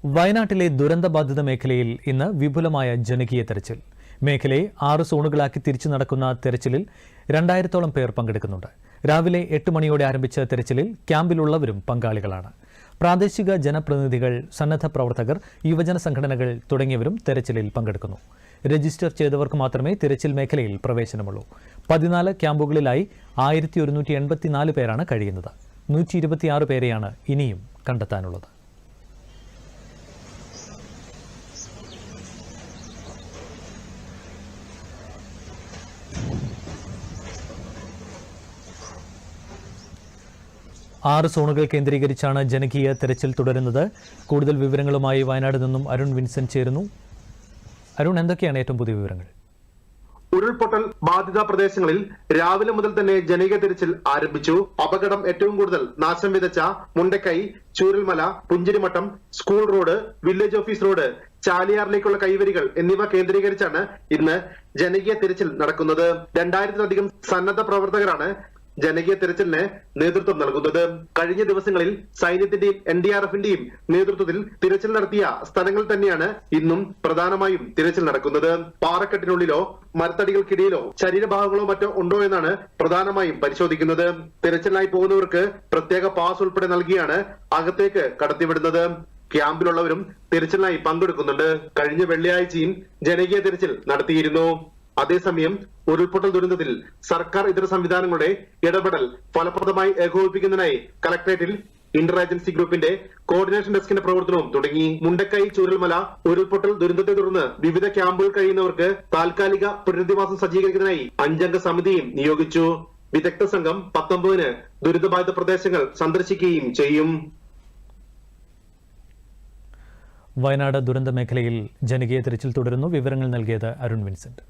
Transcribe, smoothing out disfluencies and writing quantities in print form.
വയനാട്ടിലെ ദുരന്തബാധിത മേഖലയിൽ ഇന്ന് വിപുലമായ ജനകീയ തെരച്ചിൽ. മേഖലയെ 6 സോണുകളാക്കി തിരിച്ചു നടക്കുന്ന തെരച്ചിലിൽ 2000-ഓളം പേർ പങ്കെടുക്കുന്നുണ്ട്. രാവിലെ 8 മണിയോടെ ആരംഭിച്ച തെരച്ചിലിൽ ക്യാമ്പിലുള്ളവരും പങ്കാളികളാണ്. പ്രാദേശിക ജനപ്രതിനിധികൾ, സന്നദ്ധ പ്രവർത്തകർ, യുവജന സംഘടനകൾ തുടങ്ങിയവരും തെരച്ചിലിൽ പങ്കെടുക്കുന്നു. രജിസ്റ്റർ ചെയ്തവർക്ക് മാത്രമേ തിരച്ചിൽ മേഖലയിൽ പ്രവേശനമുള്ളൂ. 14 ക്യാമ്പുകളിലായി 1184 പേരാണ് കഴിയുന്നത്. 126 പേരെയാണ് ഇനിയും കണ്ടെത്താനുള്ളത്. ആറ് സോണുകൾ കേന്ദ്രീകരിച്ചാണ് ജനകീയ തെരച്ചിൽ തുടരുന്നത്. കൂടുതൽ വിവരങ്ങളുമായി വയനാട് നിന്നും അരുൺ വിൻസെന്റ് ചേരുന്നു. അരുൺ, എന്തൊക്കെയാണ് ഏറ്റവും പുതിയ വിവരങ്ങൾ? ഉരുൾപൊട്ടൽ ബാധിത പ്രദേശങ്ങളിൽ രാവിലെ മുതൽ തന്നെ ജനകീയ തിരച്ചിൽ ആരംഭിച്ചു. അപകടം ഏറ്റവും കൂടുതൽ നാശം വിതച്ച Mundakkai, Chooralmala, Punchirimattom, school road, village office road, ചാലിയാറിലേക്കുള്ള കൈവരികൾ എന്നിവ കേന്ദ്രീകരിച്ചാണ് ഇന്ന് ജനകീയ തിരച്ചിൽ നടക്കുന്നത്. 2000-ലധികം സന്നദ്ധ പ്രവർത്തകരാണ് ജനകീയ തിരച്ചിലിന് നേതൃത്വം നൽകുന്നത്. കഴിഞ്ഞ ദിവസങ്ങളിൽ സൈന്യത്തിന്റെയും NDRFന്റെയും നേതൃത്വത്തിൽ തിരച്ചിൽ നടത്തിയ സ്ഥലങ്ങൾ തന്നെയാണ് ഇന്നും പ്രധാനമായും തിരച്ചിൽ നടക്കുന്നത്. പാറക്കെട്ടിനുള്ളിലോ മരത്തടികൾക്കിടയിലോ ശരീരഭാഗങ്ങളോ മറ്റോ ഉണ്ടോ എന്നാണ് പ്രധാനമായും പരിശോധിക്കുന്നത്. തിരച്ചിലിനായി പോകുന്നവർക്ക് പ്രത്യേക പാസ് ഉൾപ്പെടെ നൽകിയാണ് അകത്തേക്ക് കടത്തിവിടുന്നത്. ക്യാമ്പിലുള്ളവരും തിരച്ചിലിനായി പങ്കെടുക്കുന്നുണ്ട്. കഴിഞ്ഞ വെള്ളിയാഴ്ചയും ജനകീയ തിരച്ചിൽ നടത്തിയിരുന്നു. അതേസമയം ഉരുൾപൊട്ടൽ ദുരന്തത്തിൽ സർക്കാർ ഇതര സംവിധാനങ്ങളുടെ ഇടപെടൽ ഫലപ്രദമായി ഏകോപിപ്പിക്കുന്നതിനായി കളക്ടറേറ്റിൽ ഇന്റർ ഏജൻസി ഗ്രൂപ്പിന്റെ കോർഡിനേഷൻ ഡെസ്കിന്റെ പ്രവർത്തനവും തുടങ്ങി. മുണ്ടക്കൈ, ചൂരൽമല ഉരുൾപൊട്ടൽ ദുരന്തത്തെ തുടർന്ന് വിവിധ ക്യാമ്പുകൾ കഴിയുന്നവർക്ക് താൽക്കാലിക പുനരധിവാസം സജ്ജീകരിക്കുന്നതിനായി 5 അംഗ സമിതിയും നിയോഗിച്ചു. വിദഗ്ധ സംഘം 19-ന് ദുരിതബാധിത പ്രദേശങ്ങൾ സന്ദർശിക്കുകയും ചെയ്യും. വയനാട് ദുരന്ത മേഖലയിൽ ജനകീയ തെരച്ചിൽ തുടരുന്നു. വിവരങ്ങൾ നൽകിയത് അരുൺ വിൻസെന്റ്.